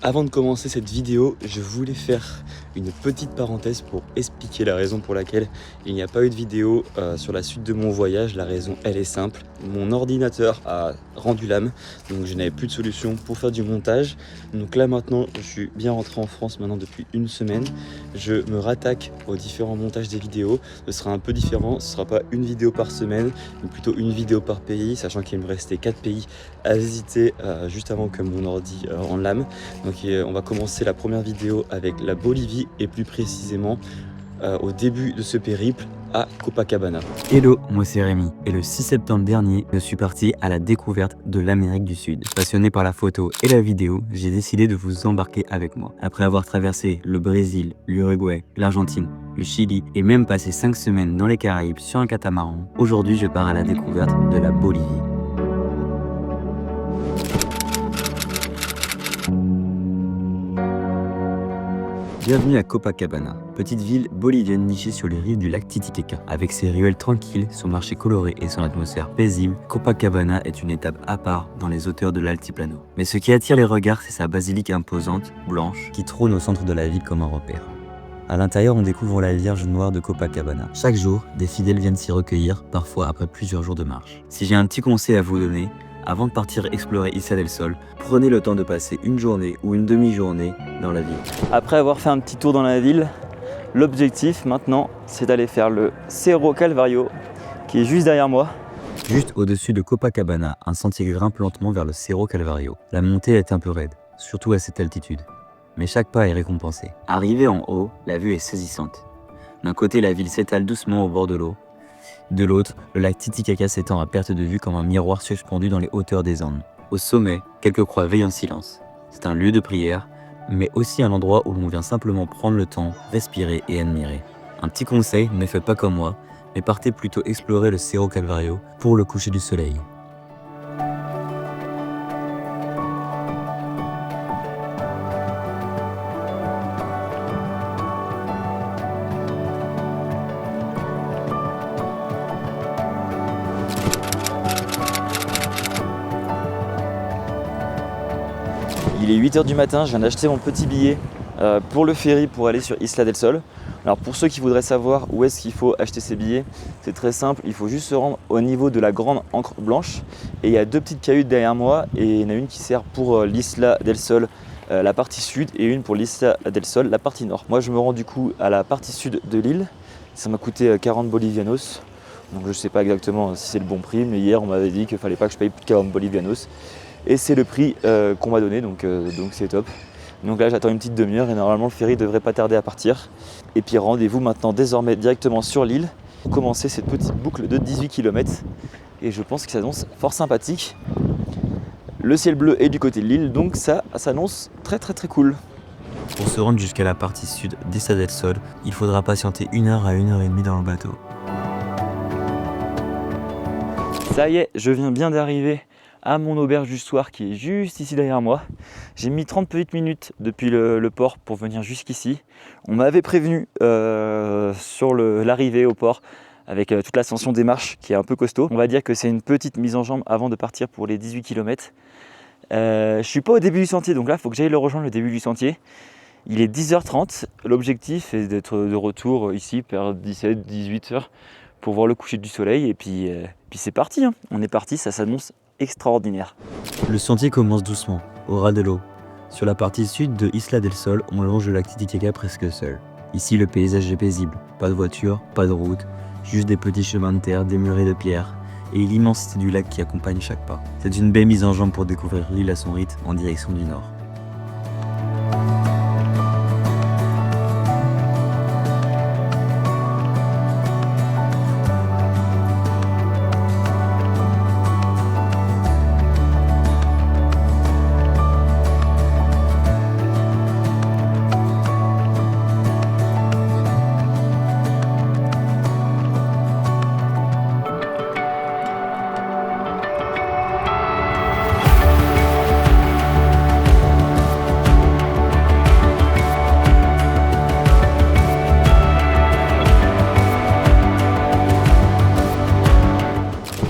Avant de commencer cette vidéo, je voulais faire une petite parenthèse pour expliquer la raison pour laquelle il n'y a pas eu de vidéo sur la suite de mon voyage. La raison, elle est simple. Mon ordinateur a rendu l'âme, donc je n'avais plus de solution pour faire du montage. Donc là maintenant, je suis bien rentré en France maintenant depuis une semaine. Je me rattaque aux différents montages des vidéos. Ce sera un peu différent, ce ne sera pas une vidéo par semaine, mais plutôt une vidéo par pays, sachant qu'il me restait 4 pays à visiter juste avant que mon ordi rende l'âme. Donc on va commencer la première vidéo avec la Bolivie et plus précisément au début de ce périple à Copacabana. Hello, moi c'est Rémi et le 6 septembre dernier, je suis parti à la découverte de l'Amérique du Sud. Passionné par la photo et la vidéo, j'ai décidé de vous embarquer avec moi. Après avoir traversé le Brésil, l'Uruguay, l'Argentine, le Chili et même passé 5 semaines dans les Caraïbes sur un catamaran, aujourd'hui je pars à la découverte de la Bolivie. Bienvenue à Copacabana, petite ville bolivienne nichée sur les rives du lac Titicaca. Avec ses ruelles tranquilles, son marché coloré et son atmosphère paisible, Copacabana est une étape à part dans les hauteurs de l'Altiplano. Mais ce qui attire les regards, c'est sa basilique imposante, blanche, qui trône au centre de la ville comme un repère. À l'intérieur, on découvre la Vierge Noire de Copacabana. Chaque jour, des fidèles viennent s'y recueillir, parfois après plusieurs jours de marche. Si j'ai un petit conseil à vous donner, avant de partir explorer Isla del Sol, prenez le temps de passer une journée ou une demi-journée dans la ville. Après avoir fait un petit tour dans la ville, l'objectif maintenant, c'est d'aller faire le Cerro Calvario, qui est juste derrière moi. Juste au-dessus de Copacabana, un sentier grimpe lentement vers le Cerro Calvario. La montée est un peu raide, surtout à cette altitude. Mais chaque pas est récompensé. Arrivé en haut, la vue est saisissante. D'un côté, la ville s'étale doucement au bord de l'eau. De l'autre, le lac Titicaca s'étend à perte de vue comme un miroir suspendu dans les hauteurs des Andes. Au sommet, quelques croix veillent en silence. C'est un lieu de prière, mais aussi un endroit où l'on vient simplement prendre le temps, respirer et admirer. Un petit conseil, ne faites pas comme moi, mais partez plutôt explorer le Cerro Calvario pour le coucher du soleil. Il est 8h du matin, je viens d'acheter mon petit billet pour le ferry pour aller sur Isla del Sol. Alors pour ceux qui voudraient savoir où est-ce qu'il faut acheter ces billets, c'est très simple, il faut juste se rendre au niveau de la grande ancre blanche. Et il y a deux petites cahutes derrière moi et il y en a une qui sert pour l'Isla del Sol, la partie sud, et une pour l'Isla del Sol, la partie nord. Moi je me rends du coup à la partie sud de l'île, ça m'a coûté 40 bolivianos. Donc je ne sais pas exactement si c'est le bon prix, mais hier on m'avait dit qu'il ne fallait pas que je paye plus de 40 bolivianos. Et c'est le prix qu'on m'a donné, donc c'est top. Donc là j'attends une petite demi-heure et normalement le ferry devrait pas tarder à partir. Et puis rendez-vous maintenant désormais directement sur l'île pour commencer cette petite boucle de 18 km. Et je pense que ça s'annonce fort sympathique. Le ciel bleu est du côté de l'île, donc ça s'annonce très cool. Pour se rendre jusqu'à la partie sud d'Isla del Sol, il faudra patienter 1 heure à 1h30 dans le bateau. Ça y est, je viens bien d'arriver à mon auberge du soir qui est juste ici derrière moi. J'ai mis 30 petites minutes depuis le port pour venir jusqu'ici. On m'avait prévenu sur l'arrivée au port avec toute l'ascension des marches qui est un peu costaud. On va dire que c'est une petite mise en jambe avant de partir pour les 18 km. Je suis pas au début du sentier, donc là il faut que j'aille le rejoindre, le début du sentier. Il est 10h30, l'objectif est d'être de retour ici vers 17-18h pour voir le coucher du soleil et puis c'est parti, hein. On est parti, ça s'annonce extraordinaire. Le sentier commence doucement, au ras de l'eau. Sur la partie sud de Isla del Sol, on longe le lac Titicaca presque seul. Ici, le paysage est paisible. Pas de voiture, pas de route, juste des petits chemins de terre, des murets de pierre et l'immensité du lac qui accompagne chaque pas. C'est une belle mise en jambe pour découvrir l'île à son rythme en direction du nord.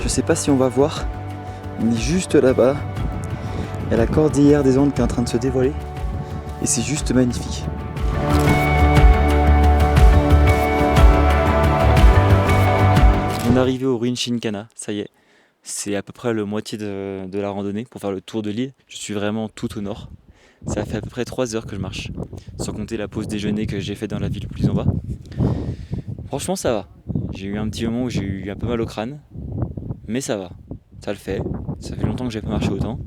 Je sais pas si on va voir, on est juste là-bas. Il y a la cordillère des Andes qui est en train de se dévoiler. et c'est juste magnifique. On est arrivé aux ruines Shinkana, ça y est. C'est à peu près la moitié de la randonnée pour faire le tour de l'île. Je suis vraiment tout au nord. Ça fait à peu près 3 heures que je marche, sans compter la pause déjeuner que j'ai fait dans la ville plus en bas. Franchement ça va. J'ai eu un petit moment où j'ai eu un peu mal au crâne, mais ça va. Ça le fait. Ça fait longtemps que j'ai pas marché autant.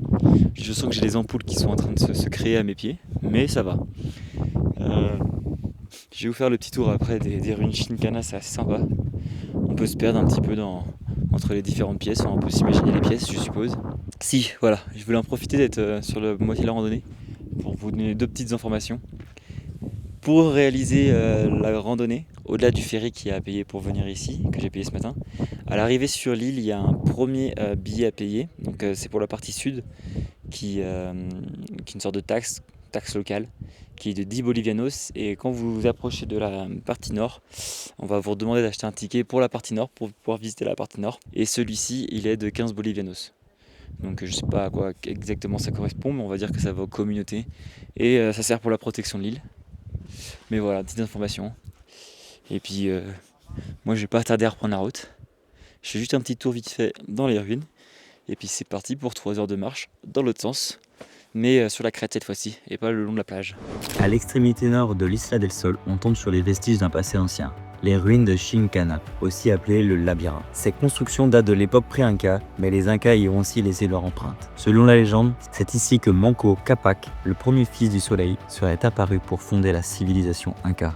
Je sens que j'ai des ampoules qui sont en train de se créer à mes pieds, mais ça va. Je vais vous faire le petit tour après des ruines Shinkana, c'est assez sympa. On peut se perdre un petit peu entre les différentes pièces, on peut s'imaginer les pièces, je suppose. Si, voilà, je voulais en profiter d'être sur la moitié de la randonnée pour vous donner 2 petites informations. Pour réaliser la randonnée, au-delà du ferry qui a payé pour venir ici, que j'ai payé ce matin, à l'arrivée sur l'île, il y a un premier billet à payer. Donc c'est pour la partie sud, qui est une sorte de taxe locale, qui est de 10 bolivianos. Et quand vous vous approchez de la partie nord, on va vous demander d'acheter un ticket pour la partie nord, pour pouvoir visiter la partie nord. Et celui-ci, il est de 15 bolivianos. Donc je sais pas à quoi exactement ça correspond, mais on va dire que ça va aux communautés. Et ça sert pour la protection de l'île. Mais voilà, petite information. Et puis moi je vais pas tarder à reprendre la route. Je fais juste un petit tour vite fait dans les ruines. Et puis c'est parti pour 3 heures de marche dans l'autre sens. Mais sur la crête cette fois-ci, et pas le long de la plage. À l'extrémité nord de l'Isla del Sol, on tombe sur les vestiges d'un passé ancien. Les ruines de Shinkana, aussi appelées le labyrinthe. Ces constructions datent de l'époque pré-Inca, mais les Incas y ont aussi laissé leur empreinte. Selon la légende, c'est ici que Manco Capac, le premier fils du soleil, serait apparu pour fonder la civilisation Inca.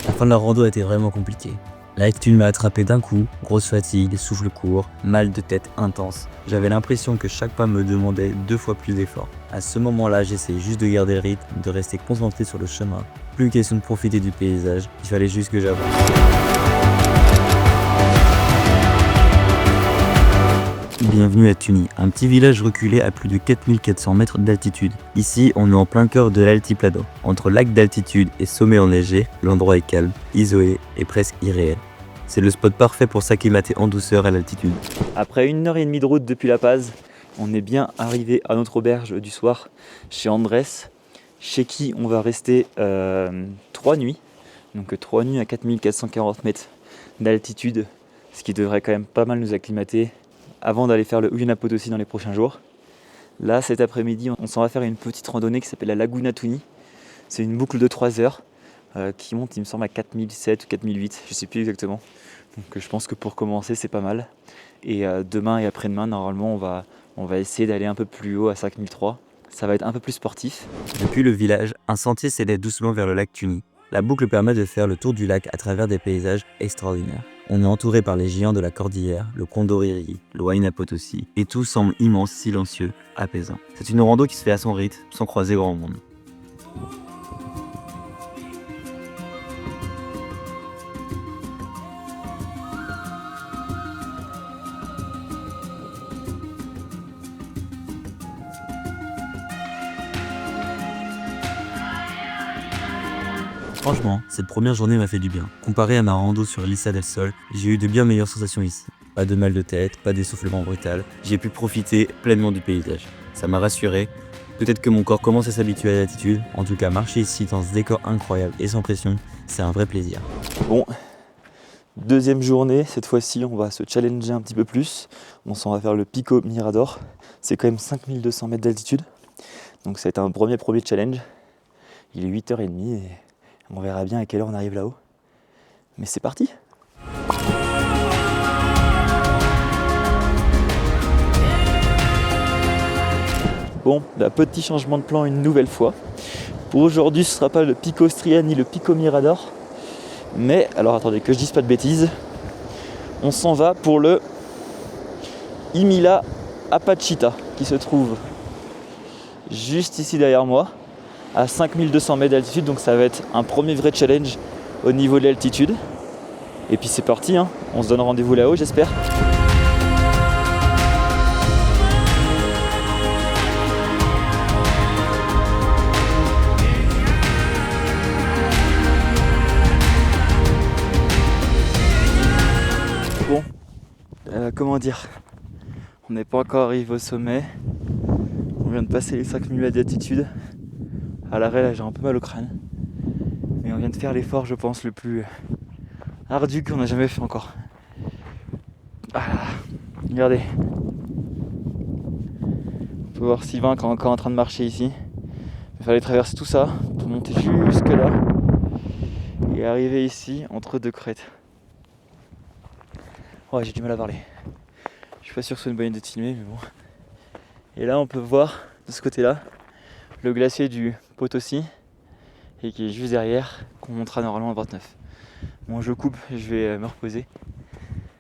La fin de la rando a été vraiment compliquée. L'altitude m'a attrapé d'un coup, grosse fatigue, souffle court, mal de tête intense. J'avais l'impression que chaque pas me demandait 2 fois plus d'efforts. À ce moment-là, j'essayais juste de garder le rythme, de rester concentré sur le chemin. Plus question de profiter du paysage, il fallait juste que j'avance. Bienvenue à Tuni, un petit village reculé à plus de 4400 mètres d'altitude. Ici, on est en plein cœur de l'altiplano. Entre lac d'altitude et sommet enneigé, l'endroit est calme, isolé et presque irréel. C'est le spot parfait pour s'acclimater en douceur à l'altitude. Après 1h30 de route depuis La Paz, on est bien arrivé à notre auberge du soir chez Andrés, chez qui on va rester 3 nuits. Donc 3 nuits à 4440 mètres d'altitude, ce qui devrait quand même pas mal nous acclimater avant d'aller faire le Uyana Potosi dans les prochains jours. Là, cet après-midi, on s'en va faire une petite randonnée qui s'appelle la Laguna Tuni. C'est une boucle de 3 heures qui monte, il me semble, à 4007 ou 4008, je sais plus exactement. Donc je pense que pour commencer, c'est pas mal. Et demain et après-demain, normalement, on va essayer d'aller un peu plus haut à 5003. Ça va être un peu plus sportif. Depuis le village, un sentier s'élève doucement vers le lac Tuni. La boucle permet de faire le tour du lac à travers des paysages extraordinaires. On est entouré par les géants de la cordillère, le Condoriri, le Huayna Potosi, et tout semble immense, silencieux, apaisant. C'est une rando qui se fait à son rythme, sans croiser grand monde. Franchement, cette première journée m'a fait du bien. Comparé à ma rando sur l'Isla del Sol, j'ai eu de bien meilleures sensations ici. Pas de mal de tête, pas d'essoufflement brutal. J'ai pu profiter pleinement du paysage. Ça m'a rassuré. Peut-être que mon corps commence à s'habituer à l'altitude. En tout cas, marcher ici dans ce décor incroyable et sans pression, c'est un vrai plaisir. Bon, deuxième journée, cette fois-ci on va se challenger un petit peu plus. On s'en va faire le Pico Mirador. C'est quand même 5200 mètres d'altitude. Donc ça va être un premier challenge. Il est 8h30 et on verra bien à quelle heure on arrive là-haut. Mais c'est parti! Bon, petit changement de plan une nouvelle fois. Pour aujourd'hui, ce ne sera pas le Pico Stria ni le Pico Mirador. Mais, alors attendez, que je dise pas de bêtises. On s'en va pour le Imila Apachita, qui se trouve juste ici derrière moi, à 5200 mètres d'altitude. Donc ça va être un premier vrai challenge au niveau de l'altitude. Et puis c'est parti, hein. On se donne rendez-vous là-haut, j'espère. comment dire, on n'est pas encore arrivé au sommet. On vient de passer les 5000 mètres d'altitude. À l'arrêt là j'ai un peu mal au crâne. Mais on vient de faire l'effort je pense le plus ardu qu'on a jamais fait encore. Ah, regardez. On peut voir Sylvain qui est encore en train de marcher ici. Il fallait traverser tout ça pour monter jusque là. Et arriver ici entre deux crêtes. Ouais, j'ai du mal à parler. Je suis pas sûr que ce soit une bonne idée de filmer, mais bon. Et là, on peut voir de ce côté-là le glacier du Potosi et qui est juste derrière, qu'on montera normalement à 29. Bon, je coupe, je vais me reposer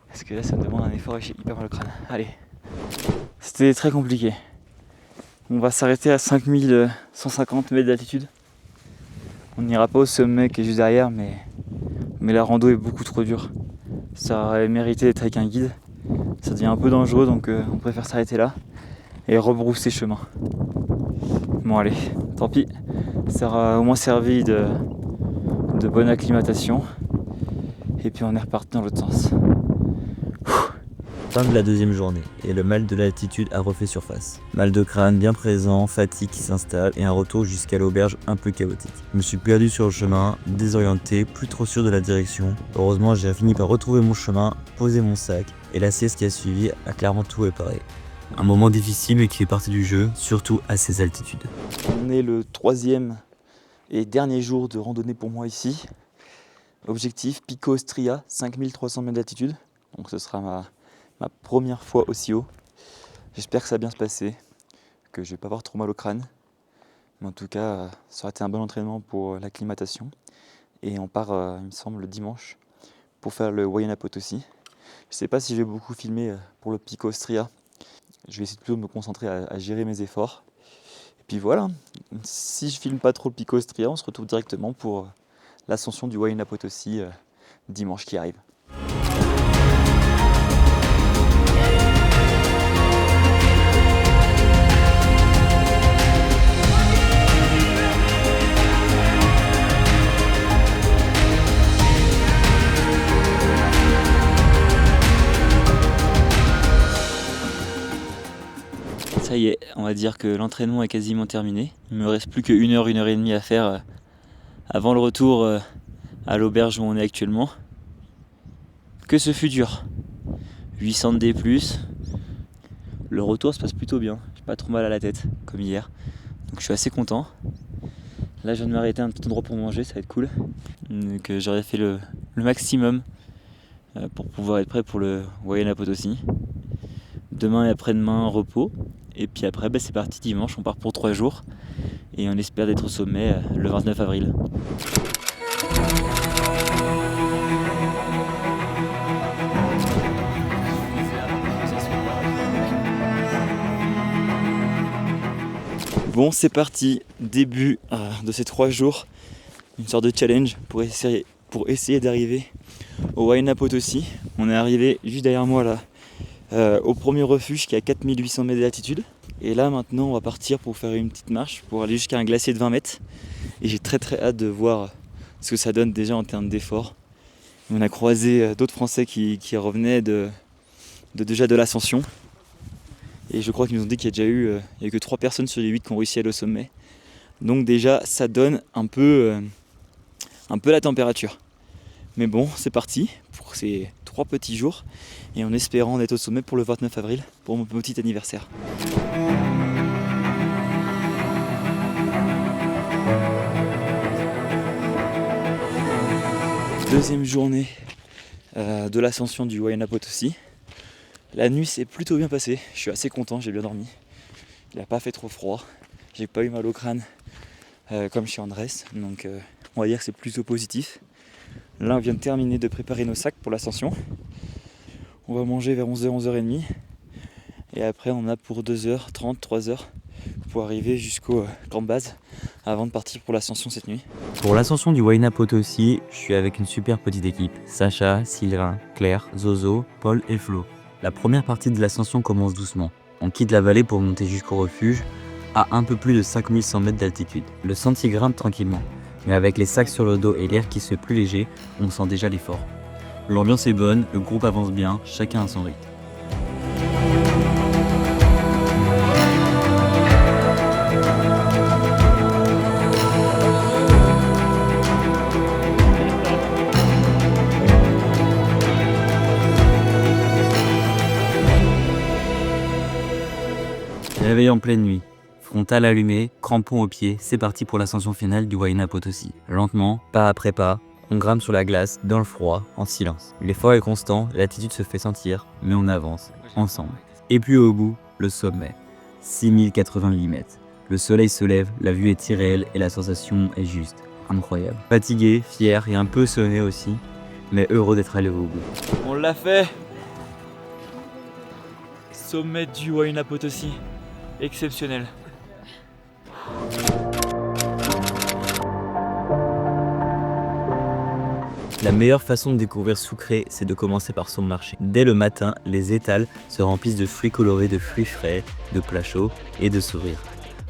parce que là, ça me demande un effort et j'ai hyper mal au crâne. Allez, c'était très compliqué. On va s'arrêter à 5150 mètres d'altitude. On n'ira pas au sommet qui est juste derrière, mais la rando est beaucoup trop dure. Ça aurait mérité d'être avec un guide. Ça devient un peu dangereux, donc on préfère s'arrêter là et rebrousser chemin. Bon allez, tant pis. Ça aura au moins servi de bonne acclimatation. Et puis on est reparti dans l'autre sens. Fin de la deuxième journée, et le mal de l'altitude a refait surface. Mal de crâne bien présent, fatigue qui s'installe, et un retour jusqu'à l'auberge un peu chaotique. Je me suis perdu sur le chemin, désorienté, plus trop sûr de la direction. Heureusement, j'ai fini par retrouver mon chemin, poser mon sac, et la sieste qui a suivi a clairement tout réparé. Un moment difficile mais qui fait partie du jeu, surtout à ces altitudes. On est le 3e et dernier jour de randonnée pour moi ici. Objectif, Pico Ostria, 5300 mètres d'altitude. Donc ce sera ma première fois aussi haut. J'espère que ça va bien se passer, que je vais pas avoir trop mal au crâne. Mais en tout cas, ça aurait été un bon entraînement pour l'acclimatation. Et on part, il me semble, le dimanche pour faire le Huayna Potosi. Je sais pas si je vais beaucoup filmer pour le Pico Ostria. Je vais essayer plutôt de me concentrer à gérer mes efforts. Et puis voilà, si je filme pas trop le Pico Ostria, on se retrouve directement pour l'ascension du Huayna Potosi dimanche qui arrive. Ça y est, on va dire que l'entraînement est quasiment terminé. Il me reste plus que 1 heure, 1 heure et demie à faire avant le retour à l'auberge où on est actuellement. Que ce fut dur. 800 D+. Le retour se passe plutôt bien. J'ai pas trop mal à la tête, comme hier. Donc je suis assez content. Là je viens de m'arrêter à un petit endroit pour manger, ça va être cool. Donc j'aurais fait le maximum pour pouvoir être prêt pour le Huayna Potosi. Demain et après-demain, repos. Et puis après, c'est parti dimanche, on part pour 3 jours. Et on espère d'être au sommet le 29 avril. Bon, c'est parti. Début de ces 3 jours. Une sorte de challenge pour essayer d'arriver au Huayna Potosi. On est arrivé juste derrière moi là. Au premier refuge qui est à 4800 mètres d'altitude. Et là maintenant on va partir pour faire une petite marche pour aller jusqu'à un glacier de 20 mètres. Et j'ai très hâte de voir ce que ça donne déjà en termes d'effort. On a croisé d'autres Français qui revenaient déjà de l'ascension. Et je crois qu'ils nous ont dit qu'il y a eu que 3 personnes sur les 8 qui ont réussi à aller au sommet. Donc déjà ça donne un peu la température. Mais bon, c'est parti pour ces 3 petits jours et en espérant d'être au sommet pour le 29 avril pour mon petit anniversaire. Deuxième journée de l'ascension du Huayna Potosi. La nuit s'est plutôt bien passée, je suis assez content, j'ai bien dormi. Il n'a pas fait trop froid, j'ai pas eu mal au crâne comme je suis en dress, donc on va dire que c'est plutôt positif. Là on vient de terminer de préparer nos sacs pour l'ascension. On va manger vers 11h, 11h30. Et après on a pour 2h30, 3h pour arriver jusqu'au camp de base avant de partir pour l'ascension cette nuit. Pour l'ascension du Huayna Potosi, je suis avec une super petite équipe. Sacha, Sylvain, Claire, Zozo, Paul et Flo. La première partie de l'ascension commence doucement. On quitte la vallée pour monter jusqu'au refuge à un peu plus de 5100 mètres d'altitude. Le sentier grimpe tranquillement. Mais avec les sacs sur le dos et l'air qui se fait plus léger, on sent déjà l'effort. L'ambiance est bonne, le groupe avance bien, chacun à son rythme. Réveil en pleine nuit. Frontal allumé, crampons aux pieds, c'est parti pour l'ascension finale du Huayna Potosí. Lentement, pas après pas, on grimpe sur la glace, dans le froid, en silence. L'effort est constant, l'attitude se fait sentir, mais on avance, ensemble. Et puis au bout, le sommet. 6088 mètres. Le soleil se lève, la vue est irréelle et la sensation est juste incroyable. Fatigué, fier et un peu sonné aussi, mais heureux d'être allé au bout. On l'a fait. Sommet du Huayna Potosí. Exceptionnel. La meilleure façon de découvrir Sucre, c'est de commencer par son marché. Dès le matin, les étals se remplissent de fruits colorés, de fruits frais, de plats chauds et de sourires.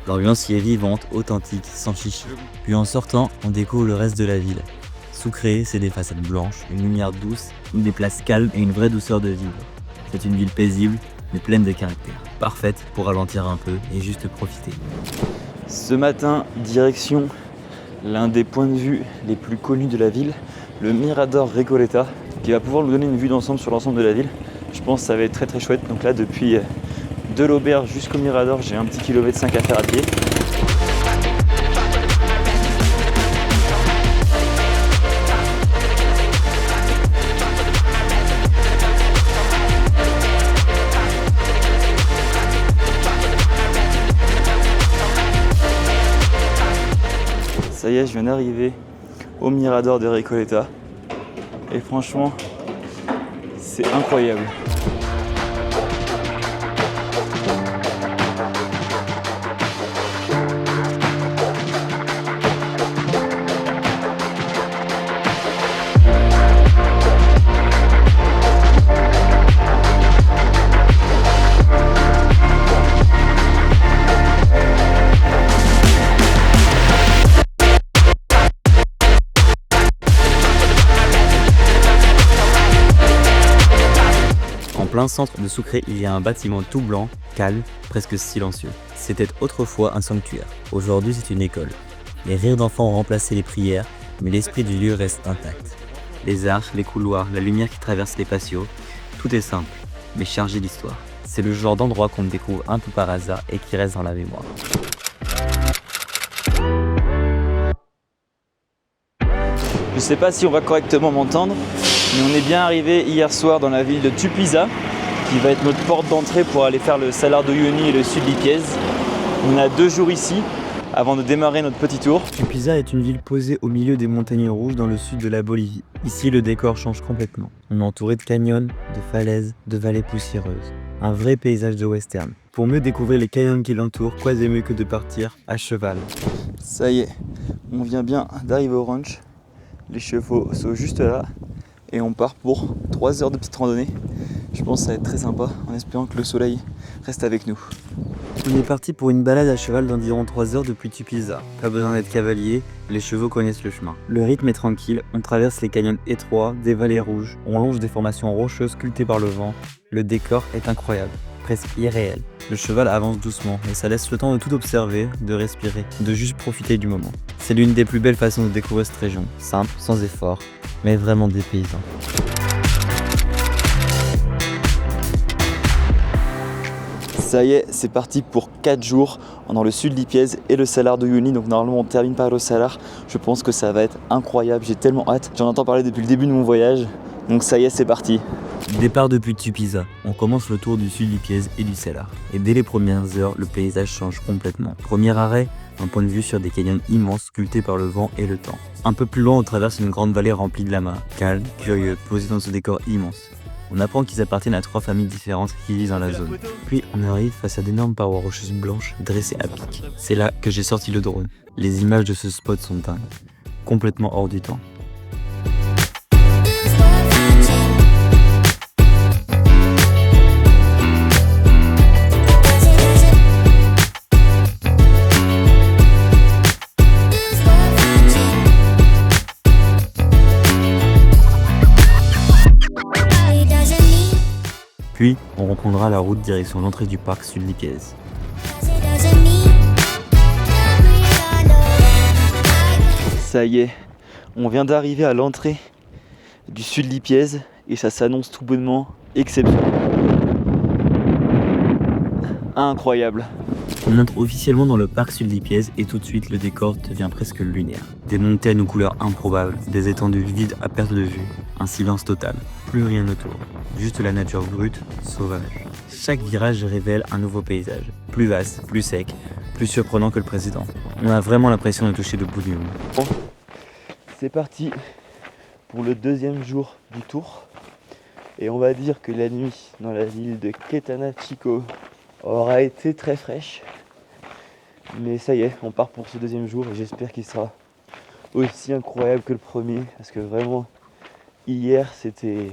L'ambiance y est vivante, authentique, sans chichi. Puis en sortant, on découvre le reste de la ville. Sucre, c'est des façades blanches, une lumière douce, des places calmes et une vraie douceur de vivre. C'est une ville paisible, mais pleine de caractère. Parfaite pour ralentir un peu et juste profiter. Ce matin, direction l'un des points de vue les plus connus de la ville, le Mirador Recoleta, qui va pouvoir nous donner une vue d'ensemble sur l'ensemble de la ville. Je pense que ça va être très très chouette. Donc là, depuis de l'auberge jusqu'au Mirador, j'ai un petit kilomètre 5 à faire à pied. Ça y est, je viens d'arriver au Mirador de Recoleta et franchement, c'est incroyable. En plein centre de Sucre, il y a un bâtiment tout blanc, calme, presque silencieux. C'était autrefois un sanctuaire. Aujourd'hui, c'est une école. Les rires d'enfants ont remplacé les prières, mais l'esprit du lieu reste intact. Les arches, les couloirs, la lumière qui traverse les patios, tout est simple, mais chargé d'histoire. C'est le genre d'endroit qu'on découvre un peu par hasard et qui reste dans la mémoire. Je sais pas si on va correctement m'entendre, mais on est bien arrivé hier soir dans la ville de Tupiza, qui va être notre porte d'entrée pour aller faire le Salar de Uyuni et le Sud Lipiez. On a 2 jours ici avant de démarrer notre petit tour. Tupiza est une ville posée au milieu des montagnes rouges dans le sud de la Bolivie. Ici, le décor change complètement. On est entouré de canyons, de falaises, de vallées poussiéreuses. Un vrai paysage de western. Pour mieux découvrir les canyons qui l'entourent, quoi de mieux que de partir à cheval. Ça y est, on vient bien d'arriver au ranch. Les chevaux sont juste là et on part pour 3 heures de petite randonnée. Je pense que ça va être très sympa en espérant que le soleil reste avec nous. On est parti pour une balade à cheval d'environ 3 heures depuis Tupiza. Pas besoin d'être cavalier, les chevaux connaissent le chemin. Le rythme est tranquille, on traverse les canyons étroits, des vallées rouges, on longe des formations rocheuses sculptées par le vent. Le décor est incroyable, presque irréel. Le cheval avance doucement et ça laisse le temps de tout observer, de respirer, de juste profiter du moment. C'est l'une des plus belles façons de découvrir cette région, simple, sans effort, mais vraiment dépaysant. Ça y est, c'est parti pour 4 jours dans le Sud Lipiez et le Salar de Uyuni. Donc normalement on termine par le Salar. Je pense que ça va être incroyable, j'ai tellement hâte. J'en entends parler depuis le début de mon voyage. Donc ça y est, c'est parti. Départ depuis Tupiza, on commence le tour du Sud Lipiez et du Salar. Et dès les premières heures, le paysage change complètement. Premier arrêt, un point de vue sur des canyons immenses sculptés par le vent et le temps. Un peu plus loin, on traverse une grande vallée remplie de lamas, calme, curieux, posés dans ce décor immense. On apprend qu'ils appartiennent à 3 familles différentes qui vivent dans la zone. Puis on arrive face à d'énormes parois rocheuses blanches dressées à pic. C'est là que j'ai sorti le drone. Les images de ce spot sont dingues, complètement hors du temps. Puis, on reprendra la route direction l'entrée du parc Sud Lipiez. Ça y est, on vient d'arriver à l'entrée du Sud Lipiez et ça s'annonce tout bonnement exceptionnel. Incroyable. On entre officiellement dans le parc Sully-Piez et tout de suite le décor devient presque lunaire. Des montagnes aux couleurs improbables, des étendues vides à perte de vue, un silence total, plus rien autour, juste la nature brute, sauvage. Chaque virage révèle un nouveau paysage, plus vaste, plus sec, plus surprenant que le précédent. On a vraiment l'impression de toucher le bout du monde. C'est parti pour le deuxième jour du tour. Et on va dire que la nuit dans la ville de Quetana Chico aura été très fraîche. Mais ça y est, on part pour ce deuxième jour et j'espère qu'il sera aussi incroyable que le premier. Parce que vraiment, hier c'était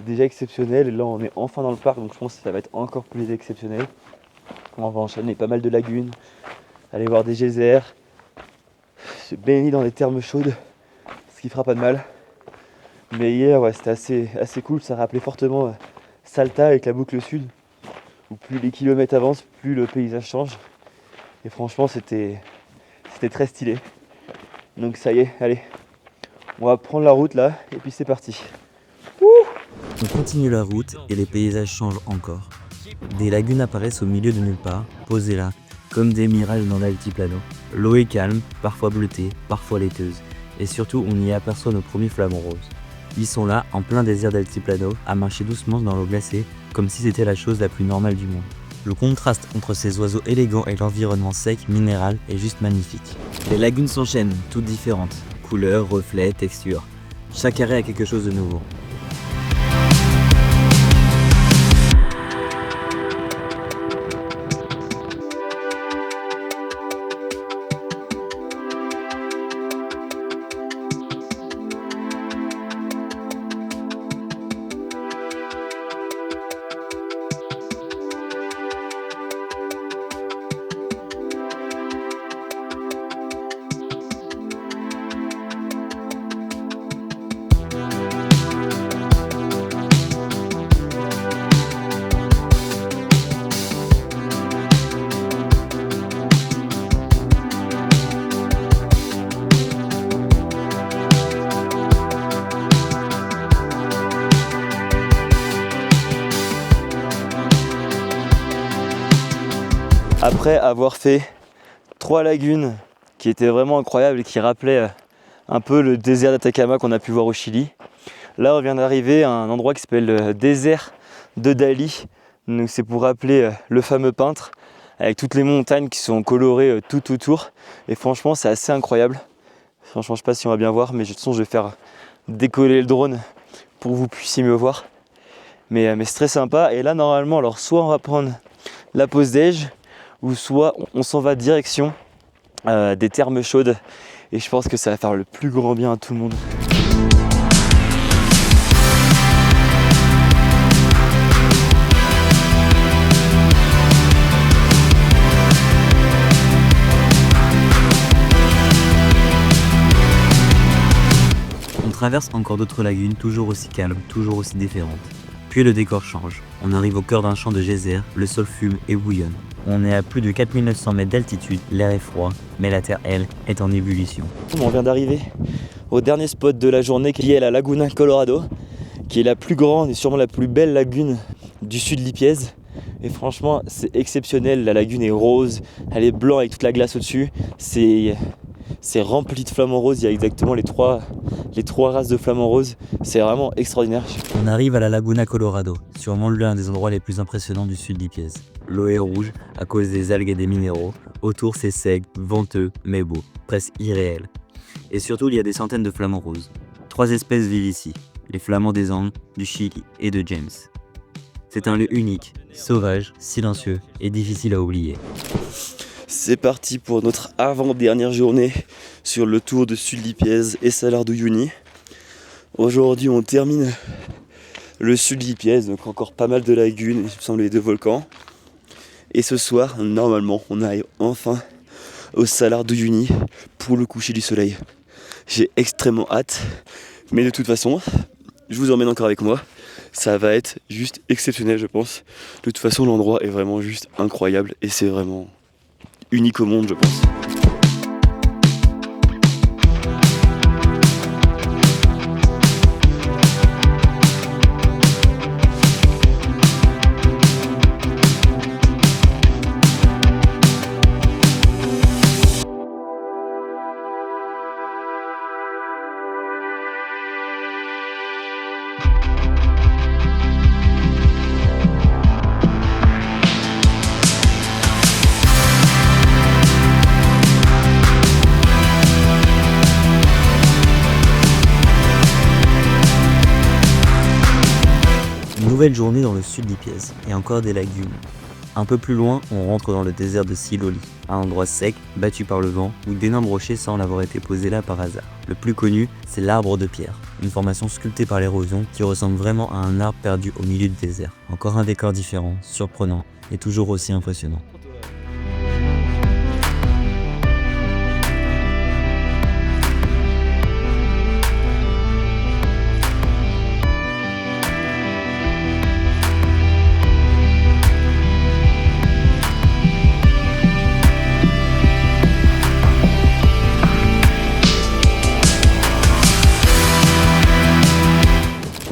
déjà exceptionnel. Et là on est enfin dans le parc, donc je pense que ça va être encore plus exceptionnel. On va enchaîner pas mal de lagunes, aller voir des geysers, se baigner dans des thermes chaudes, ce qui fera pas de mal. Mais hier, ouais, c'était assez cool, ça rappelait fortement Salta avec la boucle sud, où plus les kilomètres avancent, plus le paysage change. Et franchement, c'était très stylé. Donc ça y est, allez, on va prendre la route là, et puis c'est parti. On continue la route et les paysages changent encore. Des lagunes apparaissent au milieu de nulle part, posées là, comme des mirages dans l'altiplano. L'eau est calme, parfois bleutée, parfois laiteuse. Et surtout, on y aperçoit nos premiers flamants roses. Ils sont là, en plein désert d'altiplano, à marcher doucement dans l'eau glacée, comme si c'était la chose la plus normale du monde. Le contraste entre ces oiseaux élégants et l'environnement sec, minéral, est juste magnifique. Les lagunes s'enchaînent, toutes différentes. Couleurs, reflets, textures. Chaque arrêt a quelque chose de nouveau. Après avoir fait 3 lagunes qui étaient vraiment incroyables et qui rappelaient un peu le désert d'Atacama qu'on a pu voir au Chili, là on vient d'arriver à un endroit qui s'appelle le désert de Dali. Donc c'est pour rappeler le fameux peintre avec toutes les montagnes qui sont colorées tout autour. Et franchement c'est assez incroyable. Franchement je sais pas si on va bien voir, mais de toute façon je vais faire décoller le drone pour que vous puissiez mieux voir. Mais c'est très sympa. Et là normalement, alors soit on va prendre la pause déj, ou soit on s'en va direction des thermes chaudes. Et je pense que ça va faire le plus grand bien à tout le monde. On traverse encore d'autres lagunes, toujours aussi calmes, toujours aussi différentes. Puis le décor change. On arrive au cœur d'un champ de geysers, le sol fume et bouillonne. On est à plus de 4900 mètres d'altitude, l'air est froid, mais la terre, elle, est en ébullition. On vient d'arriver au dernier spot de la journée qui est la Laguna Colorado, qui est la plus grande et sûrement la plus belle lagune du sud de Lipiez. Et franchement, c'est exceptionnel. La lagune est rose, elle est blanche avec toute la glace au-dessus. C'est rempli de flamants roses. Il y a exactement les trois races de flamants roses. C'est vraiment extraordinaire. On arrive à la Laguna Colorado, sûrement l'un des endroits les plus impressionnants du sud de Lipiez. L'eau est rouge à cause des algues et des minéraux. Autour, c'est sec, venteux, mais beau, presque irréel. Et surtout, il y a des centaines de flamants roses. 3 espèces vivent ici, les flamands des Andes, du Chili et de James. C'est un lieu unique, sauvage, silencieux et difficile à oublier. C'est parti pour notre avant-dernière journée sur le tour de Sud Lipiez et Salar de Uyuni. Aujourd'hui, on termine le Sud Lipiez, donc encore pas mal de lagunes, il me semble les 2 volcans. Et ce soir, normalement, on arrive enfin au Salar de Uyuni pour le coucher du soleil. J'ai extrêmement hâte, mais de toute façon, je vous emmène encore avec moi. Ça va être juste exceptionnel, je pense. De toute façon, l'endroit est vraiment juste incroyable et c'est vraiment unique au monde, je pense. Nouvelle journée dans le sud d'Ipiès, et encore des lagunes. Un peu plus loin, on rentre dans le désert de Siloli, un endroit sec, battu par le vent, où d'énormes rochers semblent avoir été posés là par hasard. Le plus connu, c'est l'arbre de pierre, une formation sculptée par l'érosion qui ressemble vraiment à un arbre perdu au milieu du désert. Encore un décor différent, surprenant, et toujours aussi impressionnant.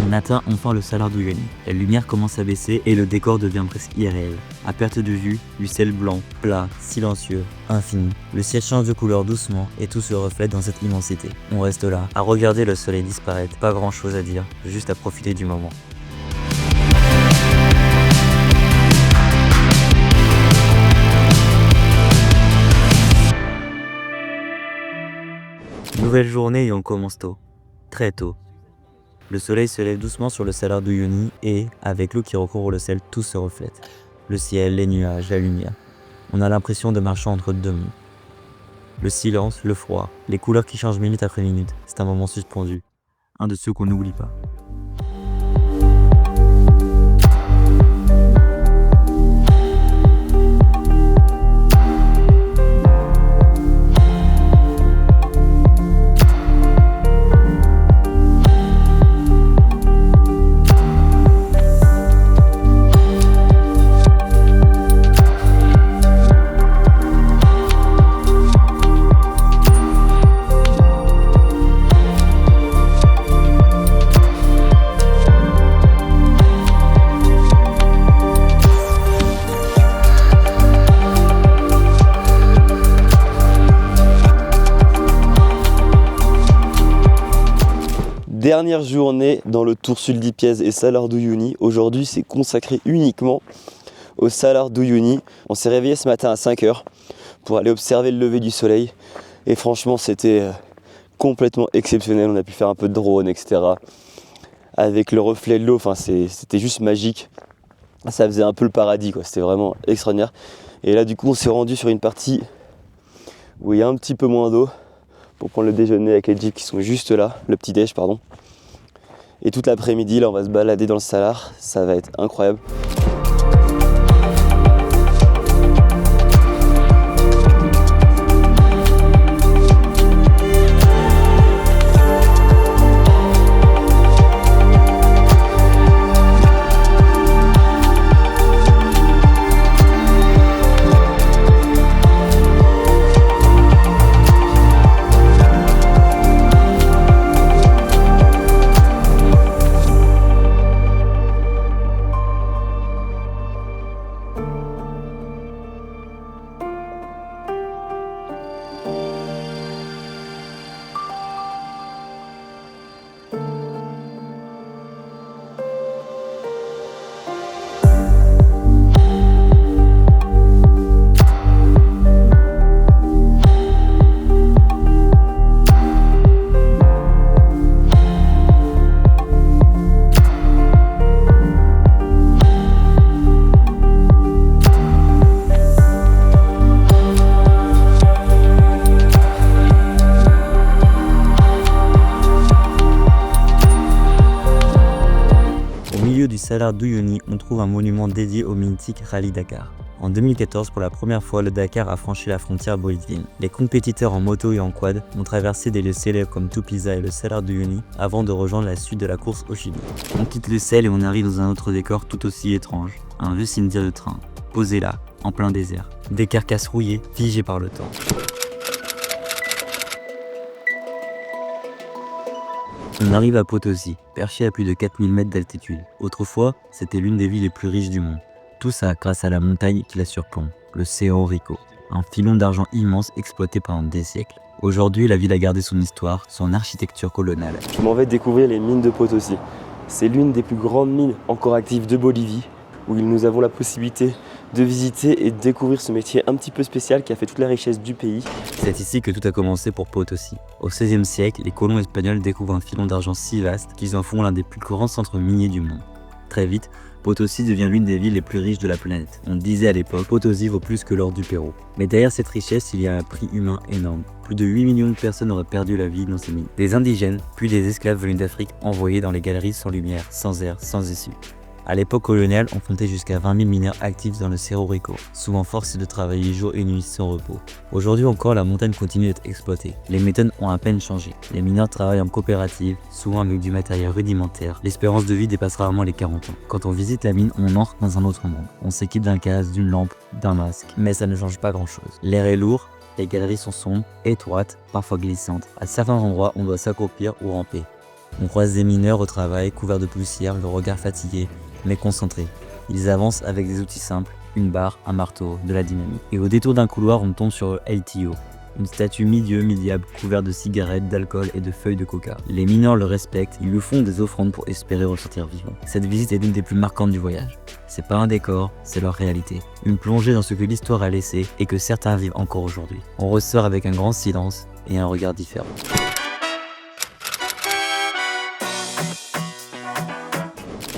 On atteint enfin le Salar d'Uyuni. La lumière commence à baisser et le décor devient presque irréel. À perte de vue, du ciel blanc, plat, silencieux, infini. Le ciel change de couleur doucement et tout se reflète dans cette immensité. On reste là, à regarder le soleil disparaître, pas grand chose à dire, juste à profiter du moment. Nouvelle journée et on commence tôt. Très tôt. Le soleil se lève doucement sur le Salar d'Uyuni et, avec l'eau qui recouvre le ciel, tout se reflète. Le ciel, les nuages, la lumière. On a l'impression de marcher entre deux mondes. Le silence, le froid, les couleurs qui changent minute après minute. C'est un moment suspendu. Un de ceux qu'on n'oublie pas. Dernière journée dans le Tour Sud d'Ipiès et Salar d'Uyuni. Aujourd'hui, c'est consacré uniquement au Salar d'Uyuni. On s'est réveillé ce matin à 5h pour aller observer le lever du soleil. Et franchement, c'était complètement exceptionnel. On a pu faire un peu de drone, etc. Avec le reflet de l'eau, c'était juste magique. Ça faisait un peu le paradis, quoi. C'était vraiment extraordinaire. Et là, du coup, on s'est rendu sur une partie où il y a un petit peu moins d'eau, pour prendre le déjeuner avec les jeeps qui sont juste là, le petit déj pardon. Et toute l'après-midi là on va se balader dans le Salar, ça va être incroyable. Du Salar d'Uyuni, on trouve un monument dédié au mythique Rallye Dakar. En 2014, pour la première fois, le Dakar a franchi la frontière bolivienne. Les compétiteurs en moto et en quad ont traversé des lieux célèbres comme Tupiza et le Salar d'Uyuni avant de rejoindre la suite de la course au Chili. On quitte le sel et on arrive dans un autre décor tout aussi étrange. Un vieux cimetière de train, posé là, en plein désert. Des carcasses rouillées, figées par le temps. On arrive à Potosi, perché à plus de 4000 mètres d'altitude. Autrefois, c'était l'une des villes les plus riches du monde. Tout ça grâce à la montagne qui la surplombe, le Cerro Rico, un filon d'argent immense exploité pendant des siècles. Aujourd'hui, la ville a gardé son histoire, son architecture coloniale. Je m'en vais découvrir les mines de Potosi. C'est l'une des plus grandes mines encore actives de Bolivie, où nous avons la possibilité de visiter et de découvrir ce métier un petit peu spécial qui a fait toute la richesse du pays. C'est ici que tout a commencé pour Potosi. Au XVIe siècle, les colons espagnols découvrent un filon d'argent si vaste qu'ils en font l'un des plus grands centres miniers du monde. Très vite, Potosi devient l'une des villes les plus riches de la planète. On disait à l'époque, Potosi vaut plus que l'or du Pérou. Mais derrière cette richesse, il y a un prix humain énorme. Plus de 8 millions de personnes auraient perdu la vie dans ces mines. Des indigènes, puis des esclaves venus d'Afrique envoyés dans les galeries sans lumière, sans air, sans issue. À l'époque coloniale, on comptait jusqu'à 20 000 mineurs actifs dans le Cerro Rico, souvent forcés de travailler jour et nuit sans repos. Aujourd'hui encore, la montagne continue d'être exploitée. Les méthodes ont à peine changé. Les mineurs travaillent en coopérative, souvent avec du matériel rudimentaire. L'espérance de vie dépasse rarement les 40 ans. Quand on visite la mine, on entre dans un autre monde. On s'équipe d'un casque, d'une lampe, d'un masque. Mais ça ne change pas grand-chose. L'air est lourd, les galeries sont sombres, étroites, parfois glissantes. À certains endroits, on doit s'accroupir ou ramper. On croise des mineurs au travail, couverts de poussière, le regard fatigué, mais concentrés. Ils avancent avec des outils simples, une barre, un marteau, de la dynamite. Et au détour d'un couloir, on tombe sur El Tio, une statue mi-dieu, mi-diable, couverte de cigarettes, d'alcool et de feuilles de coca. Les mineurs le respectent, ils lui font des offrandes pour espérer ressortir vivant. Cette visite est l'une des plus marquantes du voyage. C'est pas un décor, c'est leur réalité. Une plongée dans ce que l'histoire a laissé et que certains vivent encore aujourd'hui. On ressort avec un grand silence et un regard différent.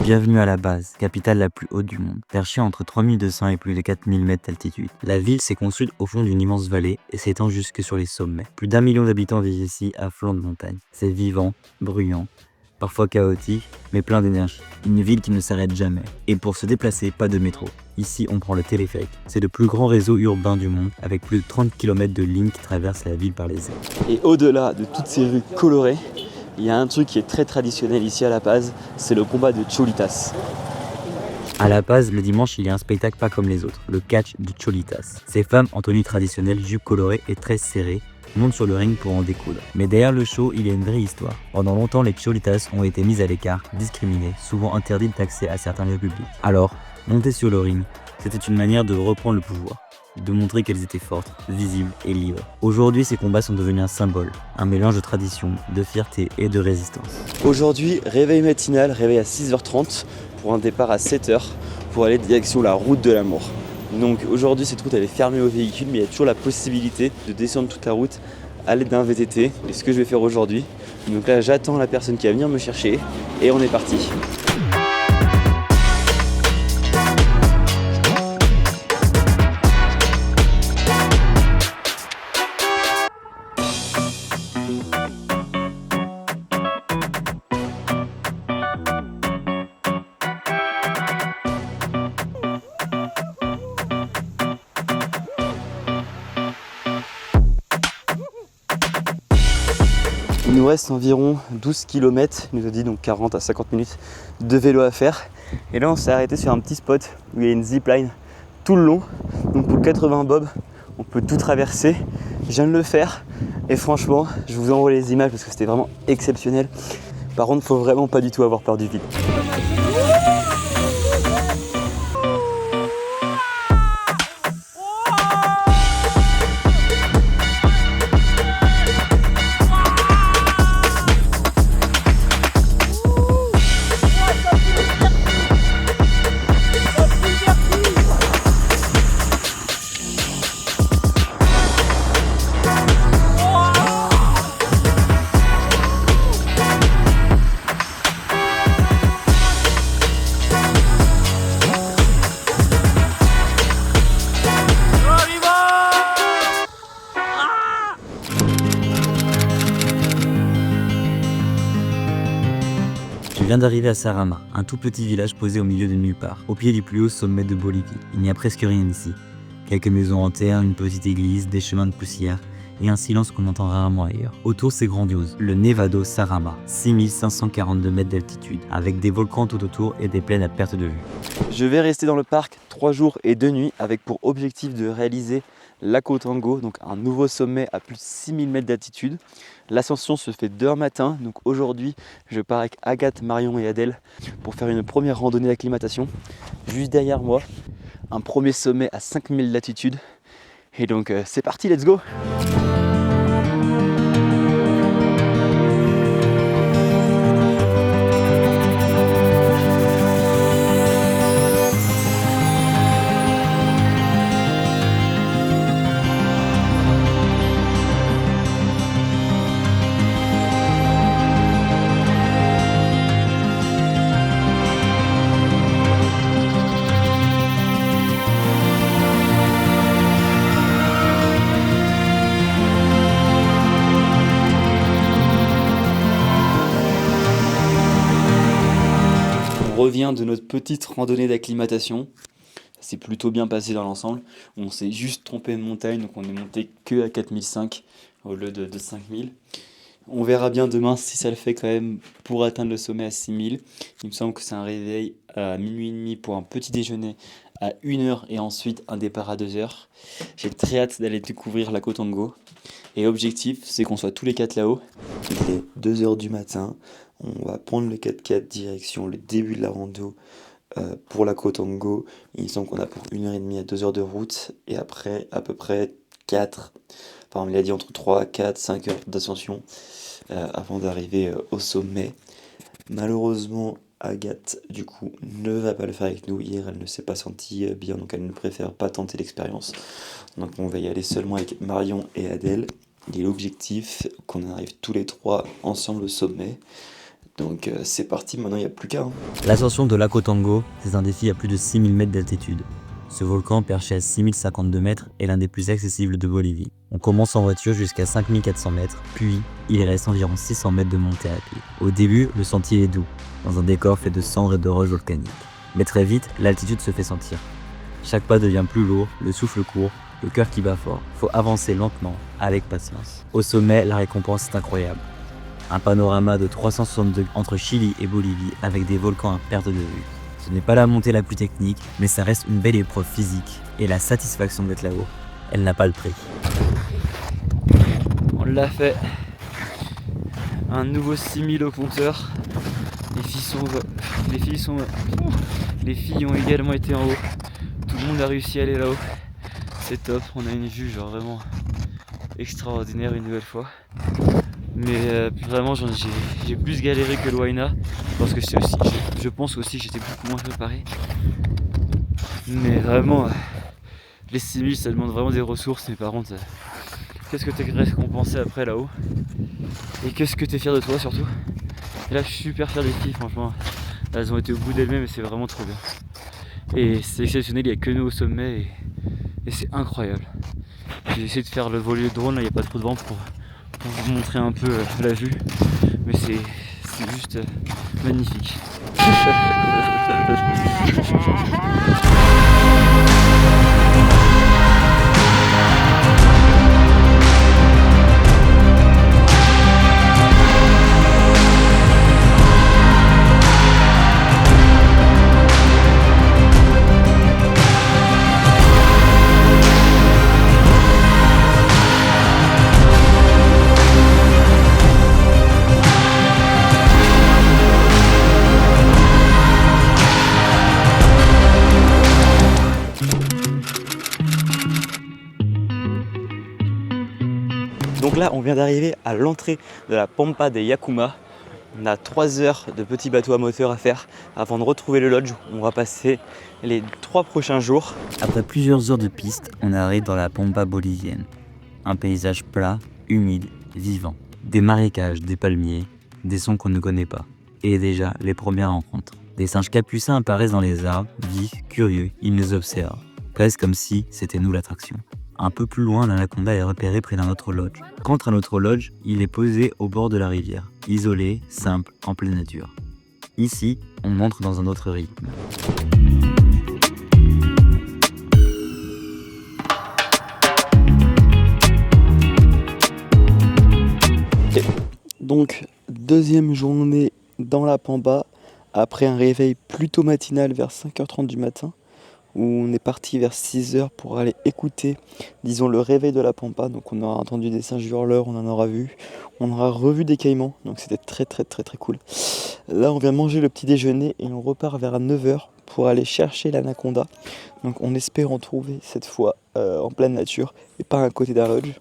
Bienvenue à la base, capitale la plus haute du monde, perchée entre 3200 et plus de 4000 mètres d'altitude. La ville s'est construite au fond d'une immense vallée et s'étend jusque sur les sommets. Plus d'1 million d'habitants vivent ici à flanc de montagne. C'est vivant, bruyant, parfois chaotique, mais plein d'énergie. Une ville qui ne s'arrête jamais. Et pour se déplacer, pas de métro. Ici, on prend le téléphérique. C'est le plus grand réseau urbain du monde, avec plus de 30 km de lignes qui traversent la ville par les airs. Et au-delà de toutes ces rues colorées, il y a un truc qui est très traditionnel ici à La Paz, c'est le combat de Cholitas. À La Paz, le dimanche, il y a un spectacle pas comme les autres, le catch de Cholitas. Ces femmes en tenue traditionnelle, jupes colorées et tresses serrées, montent sur le ring pour en découdre. Mais derrière le show, il y a une vraie histoire. Pendant longtemps, les Cholitas ont été mises à l'écart, discriminées, souvent interdites d'accès à certains lieux publics. Alors, monter sur le ring, c'était une manière de reprendre le pouvoir, de montrer qu'elles étaient fortes, visibles et libres. Aujourd'hui, ces combats sont devenus un symbole, un mélange de tradition, de fierté et de résistance. Aujourd'hui, réveil matinal, réveil à 6h30 pour un départ à 7h pour aller direction la route de l'amour. Donc aujourd'hui, cette route elle est fermée aux véhicules, mais il y a toujours la possibilité de descendre toute la route à l'aide d'un VTT. Et ce que je vais faire aujourd'hui. Donc là, j'attends la personne qui va venir me chercher et on est parti. Il nous reste environ 12 km, il nous a dit donc 40 à 50 minutes de vélo à faire. Et là on s'est arrêté sur un petit spot où il y a une zipline tout le long. Donc pour 80 bobs, on peut tout traverser. Je viens de le faire et franchement, je vous envoie les images parce que c'était vraiment exceptionnel. Par contre, faut vraiment pas du tout avoir peur du vide. Je viens d'arriver à Sarama, un tout petit village posé au milieu de nulle part, au pied du plus haut sommet de Bolivie. Il n'y a presque rien ici. Quelques maisons en terre, une petite église, des chemins de poussière et un silence qu'on entend rarement ailleurs. Autour, c'est grandiose. Le Nevado Sarama, 6542 mètres d'altitude, avec des volcans tout autour et des plaines à perte de vue. Je vais rester dans le parc 3 jours et 2 nuits avec pour objectif de réaliser l'Acotango, donc un nouveau sommet à plus de 6000 mètres d'altitude. L'ascension se fait demain matin, donc aujourd'hui je pars avec Agathe, Marion et Adèle pour faire une première randonnée d'acclimatation. Juste derrière moi, un premier sommet à 5000 d'altitude. Et donc c'est parti, let's go! revient de notre petite randonnée d'acclimatation. C'est plutôt bien passé dans l'ensemble. On s'est juste trompé de montagne, donc on est monté que à 4005 au lieu de 5000. On verra bien demain si ça le fait quand même pour atteindre le sommet à 6000. Il me semble que c'est un réveil à minuit et demi pour un petit déjeuner à 1h et ensuite un départ à 2h. J'ai très hâte d'aller découvrir la Kotongo. Et l'objectif, c'est qu'on soit tous les 4 là-haut. Il est 2h du matin. On va prendre le 4x4 direction le début de la rando pour la Kotongo. Il me semble qu'on a pour 1h30 à 2h de route. Et après, à peu près 4, enfin il a dit entre 3, 4, 5 heures d'ascension avant d'arriver au sommet. Malheureusement, Agathe, du coup, ne va pas le faire avec nous. Hier, elle ne s'est pas sentie bien, donc elle ne préfère pas tenter l'expérience. Donc on va y aller seulement avec Marion et Adèle. Et l'objectif, qu'on arrive tous les 3 ensemble au sommet. Donc c'est parti, maintenant il n'y a plus qu'à. L'ascension de la Kotongo, c'est un défi à plus de 6000 mètres d'altitude. Ce volcan, perché à 6052 mètres, est l'un des plus accessibles de Bolivie. On commence en voiture jusqu'à 5400 mètres, puis il reste environ 600 mètres de montée à pied. Au début, le sentier est doux, dans un décor fait de cendres et de roches volcaniques. Mais très vite, l'altitude se fait sentir. Chaque pas devient plus lourd, le souffle court, le cœur qui bat fort. Faut avancer lentement, avec patience. Au sommet, la récompense est incroyable. Un panorama de 360 degrés entre Chili et Bolivie avec des volcans à perte de vue. Ce n'est pas la montée la plus technique, mais ça reste une belle épreuve physique. Et la satisfaction d'être là-haut, elle n'a pas le prix. On l'a fait. Un nouveau 6000 au compteur. Les filles ont également été en haut. Tout le monde a réussi à aller là-haut. C'est top, on a une vue genre vraiment extraordinaire une nouvelle fois. Mais vraiment j'ai plus galéré que l'Huayna parce que c'est aussi, je pense aussi que j'étais beaucoup moins préparé. Mais vraiment les 6000 ça demande vraiment des ressources, mais par contre qu'est-ce que t'es récompensé après là-haut et qu'est-ce que t'es fier de toi surtout. Et là je suis super fier des filles, franchement elles ont été au bout d'elles-mêmes et c'est vraiment trop bien. Et c'est exceptionnel, il n'y a que nous au sommet et c'est incroyable. J'ai essayé de faire le vol de drone, là il n'y a pas trop de vent pour vous montrer un peu la vue, mais c'est juste magnifique. Donc là, on vient d'arriver à l'entrée de la Pampa de Yacuma. On a 3 heures de petit bateau à moteur à faire avant de retrouver le lodge où on va passer les 3 prochains jours. Après plusieurs heures de piste, on arrive dans la pampa bolivienne. Un paysage plat, humide, vivant. Des marécages, des palmiers, des sons qu'on ne connaît pas. Et déjà, les premières rencontres. Des singes capucins apparaissent dans les arbres, vifs, curieux, ils nous observent. Presque comme si c'était nous l'attraction. Un peu plus loin, l'anaconda est repéré près d'un autre lodge. Quant à notre lodge, il est posé au bord de la rivière, isolé, simple, en pleine nature. Ici, on entre dans un autre rythme. Donc, deuxième journée dans la Pampa, après un réveil plutôt matinal vers 5h30 du matin, où on est parti vers 6h pour aller écouter, disons, le réveil de la Pampa. Donc on aura entendu des singes hurleurs, on en aura vu, on aura revu des caïmans, donc c'était très cool. Là on vient manger le petit déjeuner et on repart vers 9h pour aller chercher l'anaconda. Donc on espère en trouver cette fois en pleine nature et pas à côté d'un lodge.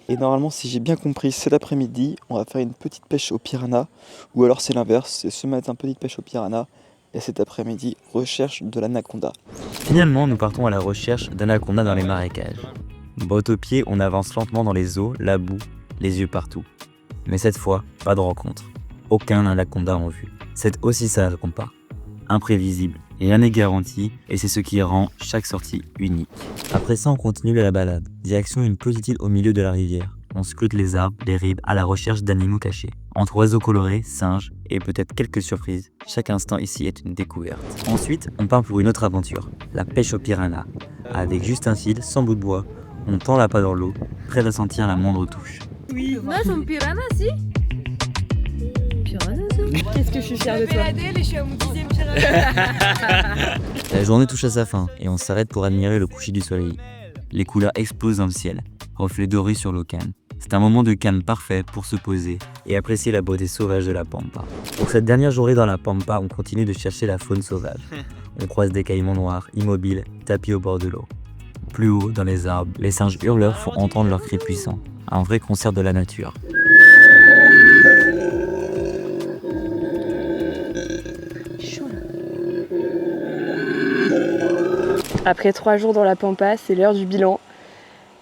Et normalement, si j'ai bien compris, cet après-midi, on va faire une petite pêche au piranha, ou alors c'est l'inverse, c'est ce matin petite pêche au piranha, et cet après-midi, recherche de l'anaconda. Finalement, nous partons à la recherche d'anaconda dans les marécages. Botte aux pieds, on avance lentement dans les eaux, la boue, les yeux partout. Mais cette fois, pas de rencontre. Aucun anaconda en vue. C'est aussi ça qu'on part. Imprévisible, rien n'est garanti, et c'est ce qui rend chaque sortie unique. Après ça, on continue la balade. Direction une petite île au milieu de la rivière. On scrute les arbres, les ribes, à la recherche d'animaux cachés. Entre oiseaux colorés, singes et peut-être quelques surprises, chaque instant ici est une découverte. Ensuite, on part pour une autre aventure, la pêche au piranha. Avec juste un fil, sans bout de bois, on tend l'appât dans l'eau, prêt à sentir la moindre touche. Oui. Non, c'est un piranha, si. Piranha, ça. Qu'est-ce que je suis fière de toi. Je suis à mon 10e piranha. La journée touche à sa fin et on s'arrête pour admirer le coucher du soleil. Les couleurs explosent dans le ciel, reflets dorés sur l'eau calme. C'est un moment de calme parfait pour se poser et apprécier la beauté sauvage de la pampa. Pour cette dernière journée dans la pampa, on continue de chercher la faune sauvage. On croise des caïmans noirs, immobiles, tapis au bord de l'eau. Plus haut, dans les arbres, les singes hurleurs font entendre leurs cris puissants. Un vrai concert de la nature. Après 3 jours dans la pampa, c'est l'heure du bilan.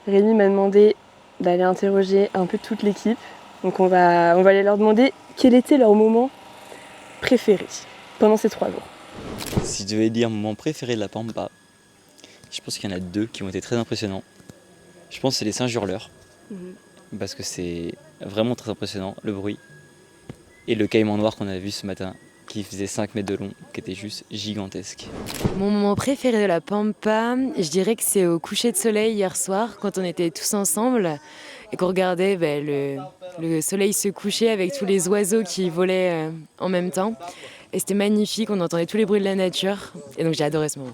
Rémi m'a demandé d'aller interroger un peu toute l'équipe. Donc on va aller leur demander quel était leur moment préféré pendant ces 3 jours. Si je devais dire mon moment préféré de la pampa, je pense qu'il y en a 2 qui ont été très impressionnants. Je pense que c'est les singes hurleurs, parce que c'est vraiment très impressionnant, le bruit. Et le caïman noir qu'on a vu ce matin, qui faisait 5 mètres de long, qui était juste gigantesque. Mon moment préféré de la pampa, je dirais que c'est au coucher de soleil hier soir, quand on était tous ensemble et qu'on regardait le soleil se coucher avec tous les oiseaux qui volaient en même temps. Et c'était magnifique, on entendait tous les bruits de la nature et donc j'ai adoré ce moment.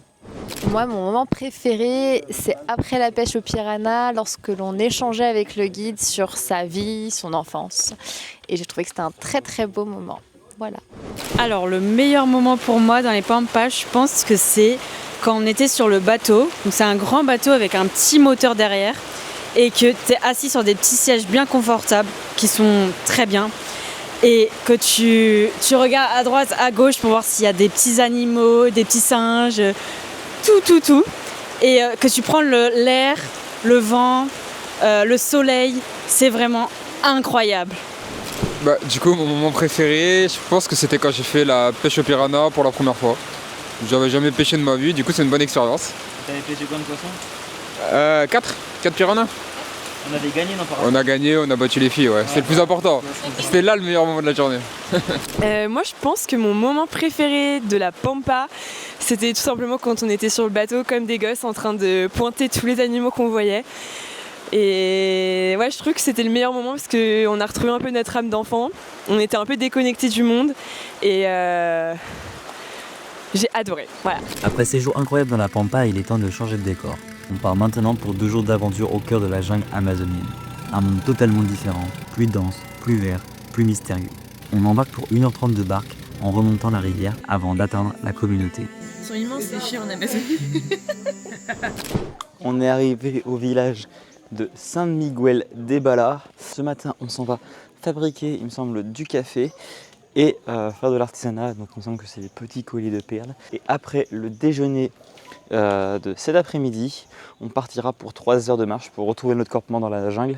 Moi, mon moment préféré, c'est après la pêche au piranha, lorsque l'on échangeait avec le guide sur sa vie, son enfance. Et j'ai trouvé que c'était un très très beau moment. Voilà. Alors le meilleur moment pour moi dans les pampas, je pense que c'est quand on était sur le bateau. Donc c'est un grand bateau avec un petit moteur derrière et que tu es assis sur des petits sièges bien confortables qui sont très bien. Et que tu regardes à droite, à gauche pour voir s'il y a des petits animaux, des petits singes, tout. Et que tu prends l'air, le vent, le soleil, c'est vraiment incroyable. Du coup, mon moment préféré, je pense que c'était quand j'ai fait la pêche au piranha pour la première fois. J'avais jamais pêché de ma vie, du coup c'est une bonne expérience. T'avais pêché combien de poissons? 4 piranhas. On avait gagné, non? On a gagné, on a battu les filles, ouais. C'est le plus important. C'était là le meilleur moment de la journée. Moi, je pense que mon moment préféré de la pampa, c'était tout simplement quand on était sur le bateau comme des gosses en train de pointer tous les animaux qu'on voyait. Et ouais, je trouve que c'était le meilleur moment parce qu'on a retrouvé un peu notre âme d'enfant. On était un peu déconnectés du monde et j'ai adoré. Voilà. Après ces jours incroyables dans la pampa, il est temps de changer de décor. On part maintenant pour 2 jours d'aventure au cœur de la jungle amazonienne. Un monde totalement différent, plus dense, plus vert, plus mystérieux. On embarque pour 1h30 de barque en remontant la rivière avant d'atteindre la communauté. Ils sont immenses les chiens en Amazonie. On est arrivé au village de San Miguel de Bala. Ce matin, on s'en va fabriquer, il me semble, du café et faire de l'artisanat. Donc il me semble que c'est des petits colliers de perles. Et après le déjeuner de cet après-midi, on partira pour 3 heures de marche pour retrouver notre campement dans la jungle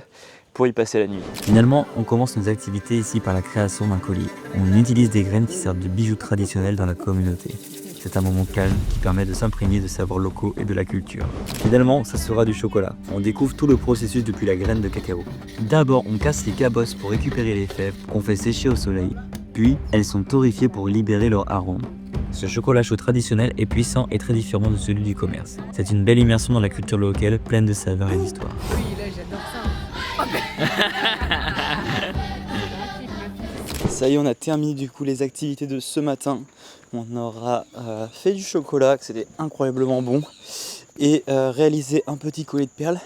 pour y passer la nuit. Finalement, on commence nos activités ici par la création d'un collier. On utilise des graines qui servent de bijoux traditionnels dans la communauté. C'est un moment calme qui permet de s'imprégner de savoirs locaux et de la culture. Finalement, ça sera du chocolat. On découvre tout le processus depuis la graine de cacao. D'abord, on casse les cabosses pour récupérer les fèves qu'on fait sécher au soleil. Puis, elles sont torréfiées pour libérer leur arôme. Ce chocolat chaud traditionnel est puissant et très différent de celui du commerce. C'est une belle immersion dans la culture locale, pleine de saveurs et d'histoire. Oui, là j'adore ça. Ça y est, on a terminé du coup les activités de ce matin. On aura fait du chocolat, que c'était incroyablement bon, et réalisé un petit collier de perles.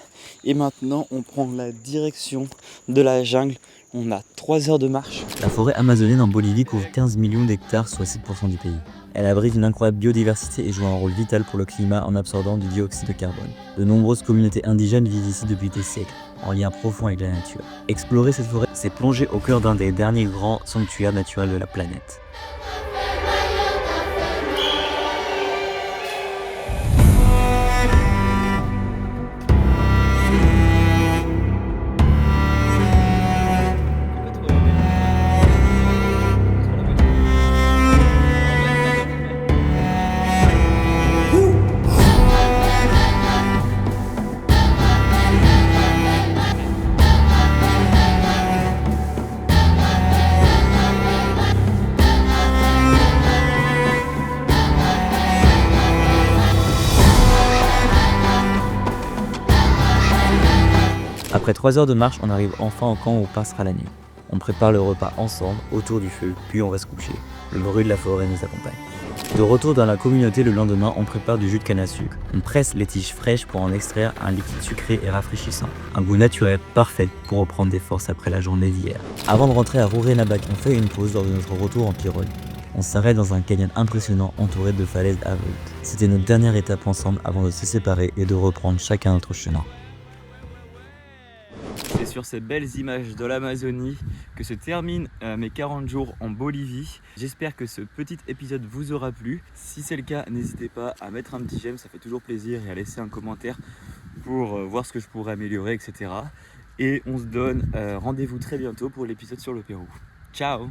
Et maintenant, on prend la direction de la jungle. On a 3 heures de marche. La forêt amazonienne en Bolivie couvre 15 millions d'hectares, soit 6% du pays. Elle abrite une incroyable biodiversité et joue un rôle vital pour le climat en absorbant du dioxyde de carbone. De nombreuses communautés indigènes vivent ici depuis des siècles, en lien profond avec la nature. Explorer cette forêt, c'est plonger au cœur d'un des derniers grands sanctuaires naturels de la planète. Après 3 heures de marche, on arrive enfin au camp où on passera la nuit. On prépare le repas ensemble, autour du feu, puis on va se coucher. Le bruit de la forêt nous accompagne. De retour dans la communauté le lendemain, on prépare du jus de canne à sucre. On presse les tiges fraîches pour en extraire un liquide sucré et rafraîchissant. Un goût naturel, parfait pour reprendre des forces après la journée d'hier. Avant de rentrer à Rurrenabaque, on fait une pause lors de notre retour en Pyrone. On s'arrête dans un canyon impressionnant entouré de falaises aveugles. C'était notre dernière étape ensemble avant de se séparer et de reprendre chacun notre chemin. C'est sur ces belles images de l'Amazonie que se terminent mes 40 jours en Bolivie. J'espère que ce petit épisode vous aura plu. Si c'est le cas, n'hésitez pas à mettre un petit j'aime, ça fait toujours plaisir, et à laisser un commentaire pour voir ce que je pourrais améliorer, etc. Et on se donne rendez-vous très bientôt pour l'épisode sur le Pérou. Ciao!